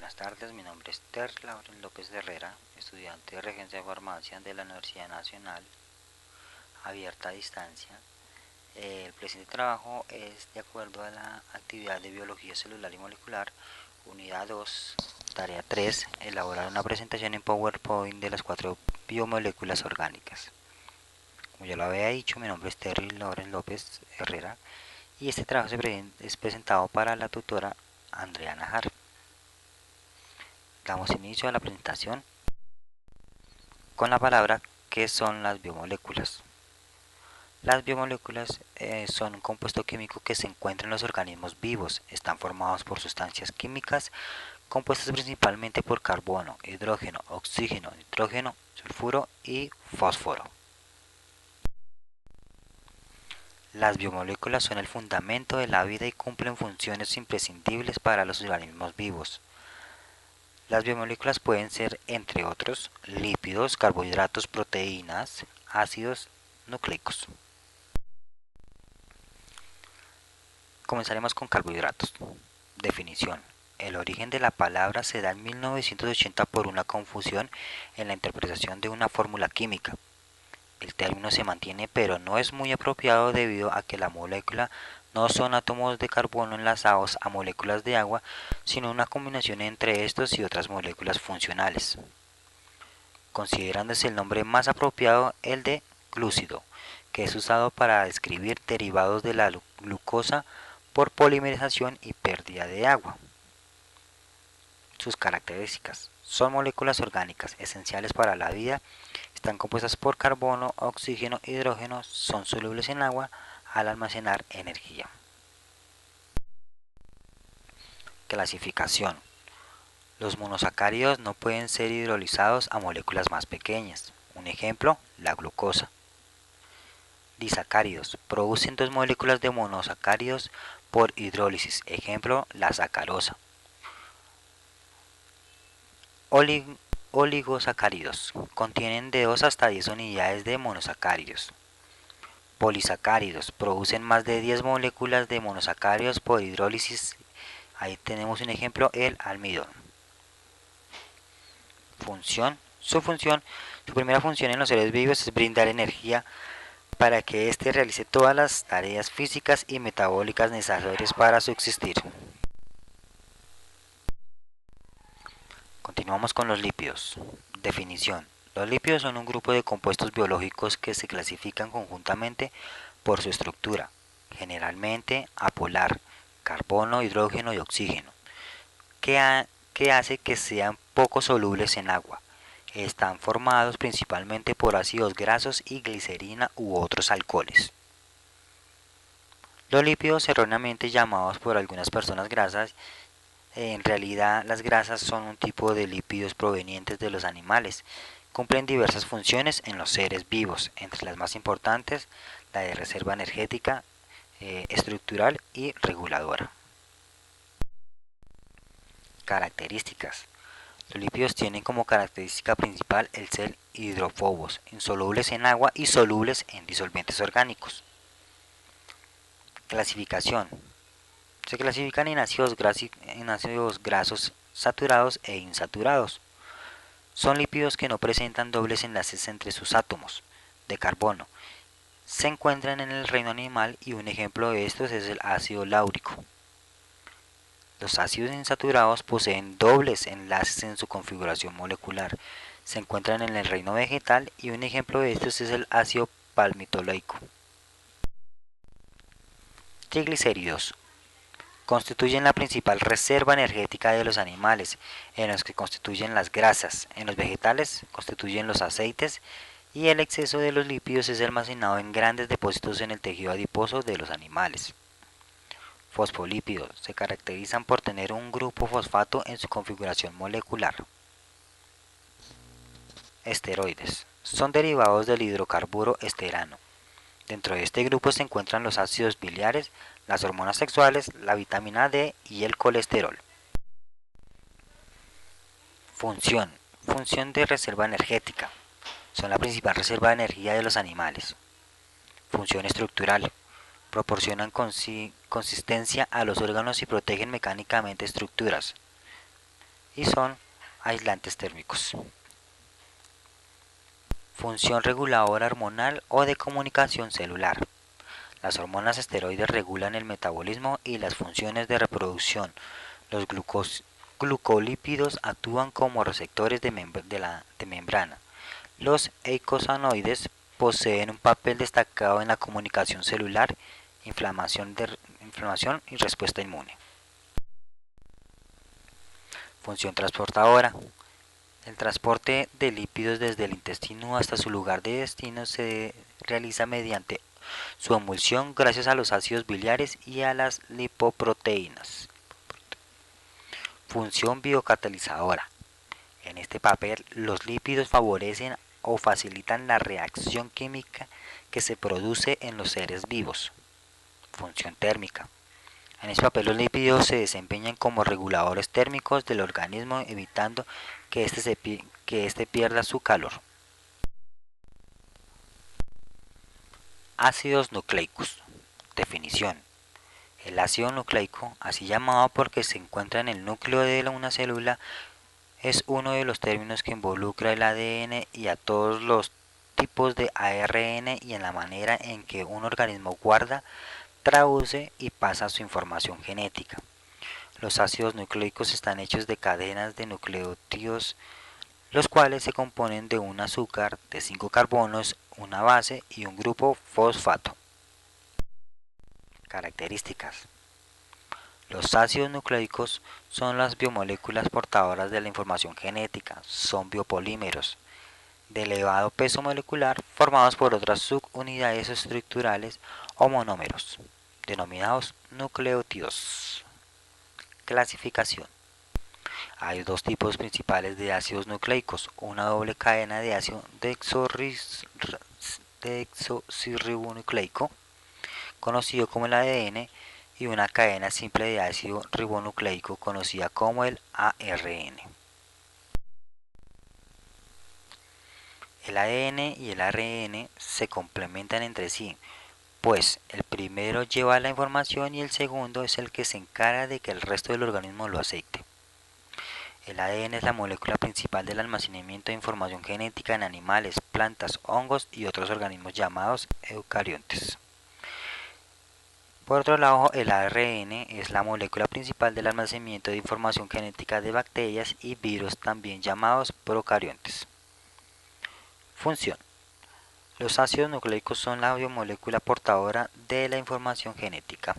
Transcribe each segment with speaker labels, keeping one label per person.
Speaker 1: Buenas tardes, mi nombre es Ter Lauren López de Herrera, estudiante de Regencia de Farmacia de la Universidad Nacional, abierta a distancia. El presente trabajo es de acuerdo a la actividad de Biología Celular y Molecular, Unidad 2, Tarea 3, elaborar una presentación en PowerPoint de las 4 biomoléculas orgánicas. Como ya lo había dicho, mi nombre es Ter Lauren López Herrera y este trabajo es presentado para la tutora Andrea Najar. Damos inicio a la presentación con la palabra ¿qué son las biomoléculas? Las biomoléculas son un compuesto químico que se encuentra en los organismos vivos. Están formados por sustancias químicas compuestas principalmente por carbono, hidrógeno, oxígeno, nitrógeno, sulfuro y fósforo. Las biomoléculas son el fundamento de la vida y cumplen funciones imprescindibles para los organismos vivos. Las biomoléculas pueden ser, entre otros, lípidos, carbohidratos, proteínas, ácidos nucleicos. Comenzaremos con carbohidratos. Definición. El origen de la palabra se da en 1980 por una confusión en la interpretación de una fórmula química. El término se mantiene pero no es muy apropiado debido a que la molécula no son átomos de carbono enlazados a moléculas de agua, sino una combinación entre estos y otras moléculas funcionales, considerándose el nombre más apropiado el de glúcido, que es usado para describir derivados de la glucosa por polimerización y pérdida de agua. Sus características: son moléculas orgánicas esenciales para la vida, están compuestas por carbono, oxígeno, hidrógeno, son solubles en agua al almacenar energía. Clasificación. Los monosacáridos no pueden ser hidrolizados a moléculas más pequeñas. Un ejemplo, la glucosa. Disacáridos. Producen dos moléculas de monosacáridos por hidrólisis. Ejemplo, la sacarosa. Oligosacáridos. Contienen de 2 hasta 10 unidades de monosacáridos. Polisacáridos. Producen más de 10 moléculas de monosacáridos por hidrólisis. Ahí tenemos un ejemplo, el almidón. Función. Su primera función en los seres vivos es brindar energía para que éste realice todas las tareas físicas y metabólicas necesarias para subsistir. Continuamos con los lípidos. Definición. Los lípidos son un grupo de compuestos biológicos que se clasifican conjuntamente por su estructura, generalmente apolar, carbono, hidrógeno y oxígeno, que hace que sean poco solubles en agua. Están formados principalmente por ácidos grasos y glicerina u otros alcoholes. Los lípidos, erróneamente llamados por algunas personas grasas, en realidad las grasas son un tipo de lípidos provenientes de los animales. Cumplen diversas funciones en los seres vivos, entre las más importantes la de reserva energética, estructural y reguladora. Características. Los lípidos tienen como característica principal el ser hidrófobos, insolubles en agua y solubles en disolventes orgánicos. Clasificación. Se clasifican en ácidos grasos saturados e insaturados. Son lípidos que no presentan dobles enlaces entre sus átomos de carbono. Se encuentran en el reino animal y un ejemplo de estos es el ácido láurico. Los ácidos insaturados poseen dobles enlaces en su configuración molecular. Se encuentran en el reino vegetal y un ejemplo de estos es el ácido palmitoleico. Triglicéridos. Constituyen la principal reserva energética de los animales, en los que constituyen las grasas. En los vegetales constituyen los aceites y el exceso de los lípidos es almacenado en grandes depósitos en el tejido adiposo de los animales. Fosfolípidos. Se caracterizan por tener un grupo fosfato en su configuración molecular. Esteroides. Son derivados del hidrocarburo esterano. Dentro de este grupo se encuentran los ácidos biliares, las hormonas sexuales, la vitamina D y el colesterol. Función. Función de reserva energética. Son la principal reserva de energía de los animales. Función estructural. Proporcionan consistencia a los órganos y protegen mecánicamente estructuras. y son aislantes térmicos. Función reguladora hormonal o de comunicación celular. Las hormonas esteroides regulan el metabolismo y las funciones de reproducción. Los glucolípidos actúan como receptores de membrana. Los eicosanoides poseen un papel destacado en la comunicación celular, inflamación y respuesta inmune. Función transportadora. El transporte de lípidos desde el intestino hasta su lugar de destino se realiza mediante su emulsión gracias a los ácidos biliares y a las lipoproteínas. Función biocatalizadora. En este papel, los lípidos favorecen o facilitan la reacción química que se produce en los seres vivos. Función térmica. En este papel los lípidos se desempeñan como reguladores térmicos del organismo, evitando que éste pierda su calor. Ácidos nucleicos. Definición. El ácido nucleico, así llamado porque se encuentra en el núcleo de una célula, es uno de los términos que involucra el ADN y a todos los tipos de ARN y en la manera en que un organismo guarda, traduce y pasa su información genética. Los ácidos nucleicos están hechos de cadenas de nucleótidos, los cuales se componen de un azúcar de 5 carbonos, una base y un grupo fosfato. Características. Los ácidos nucleicos son las biomoléculas portadoras de la información genética, son biopolímeros de elevado peso molecular formados por otras subunidades estructurales o monómeros, denominados nucleótidos. Clasificación. Hay dos tipos principales de ácidos nucleicos, una doble cadena de ácido desoxirribonucleico, conocido como el ADN, y una cadena simple de ácido ribonucleico conocida como el ARN. El ADN y el ARN se complementan entre sí, pues el primero lleva la información y el segundo es el que se encarga de que el resto del organismo lo acepte. El ADN es la molécula principal del almacenamiento de información genética en animales, plantas, hongos y otros organismos llamados eucariontes. Por otro lado, el ARN es la molécula principal del almacenamiento de información genética de bacterias y virus también llamados procariontes. Función. Los ácidos nucleicos son la biomolécula portadora de la información genética.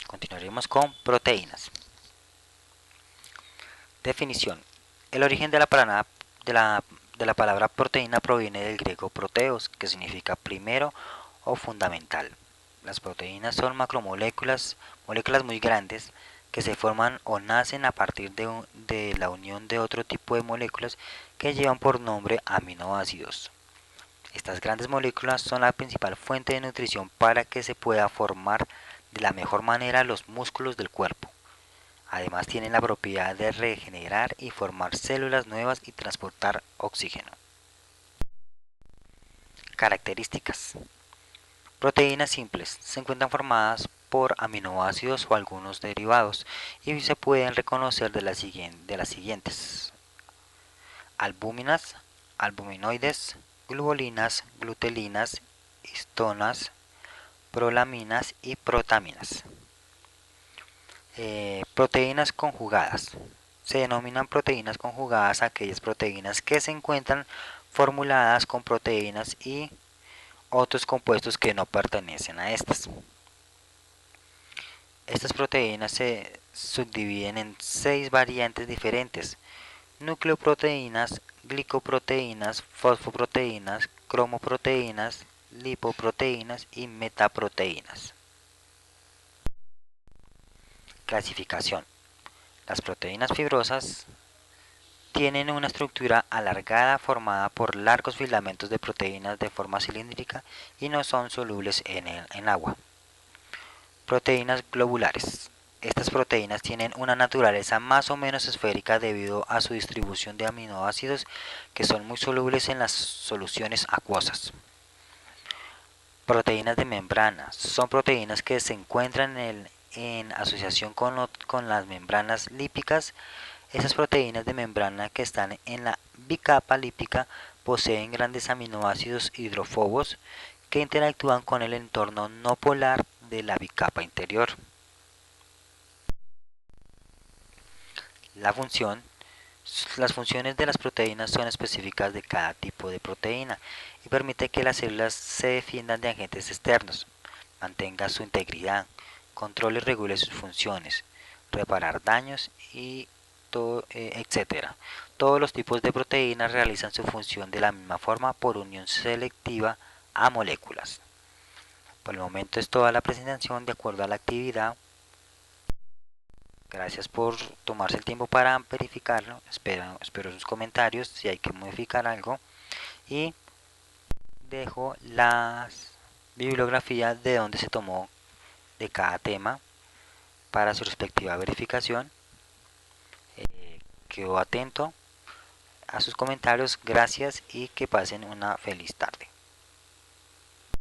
Speaker 1: Continuaremos con proteínas. Definición. El origen de la palabra proteína proviene del griego proteos, que significa primero o fundamental. Las proteínas son macromoléculas, moléculas muy grandes, que se forman o nacen a partir de la unión de otro tipo de moléculas que llevan por nombre aminoácidos. Estas grandes moléculas son la principal fuente de nutrición para que se pueda formar de la mejor manera los músculos del cuerpo. Además tienen la propiedad de regenerar y formar células nuevas y transportar oxígeno. Características. Proteínas simples se encuentran formadas por aminoácidos o algunos derivados y se pueden reconocer de las siguientes: albúminas, albuminoides, glucolinas, glutelinas, histonas, prolaminas y protaminas. Proteínas conjugadas. Se denominan proteínas conjugadas a aquellas proteínas que se encuentran formuladas con proteínas y otros compuestos que no pertenecen a estas. Estas proteínas se subdividen en 6 variantes diferentes: nucleoproteínas, glicoproteínas, fosfoproteínas, cromoproteínas, lipoproteínas y metaproteínas. Clasificación. Las proteínas fibrosas tienen una estructura alargada formada por largos filamentos de proteínas de forma cilíndrica y no son solubles en agua. Proteínas globulares. Estas proteínas tienen una naturaleza más o menos esférica debido a su distribución de aminoácidos que son muy solubles en las soluciones acuosas. Proteínas de membrana. Son proteínas que se encuentran en en asociación con las membranas lípicas. Esas proteínas de membrana que están en la bicapa lípica poseen grandes aminoácidos hidrófobos que interactúan con el entorno no polar de la bicapa interior. La función Las funciones de las proteínas son específicas de cada tipo de proteína y permite que las células se defiendan de agentes externos, mantenga su integridad, controle y regule sus funciones, reparar daños y etc. Todos los tipos de proteínas realizan su función de la misma forma por unión selectiva a moléculas. Por el momento es toda la presentación de acuerdo a la actividad. Gracias por tomarse el tiempo para verificarlo. Espero sus comentarios si hay que modificar algo. Y dejo las bibliografías de donde se tomó de cada tema para su respectiva verificación. Quedo atento a sus comentarios. Gracias y que pasen una feliz tarde.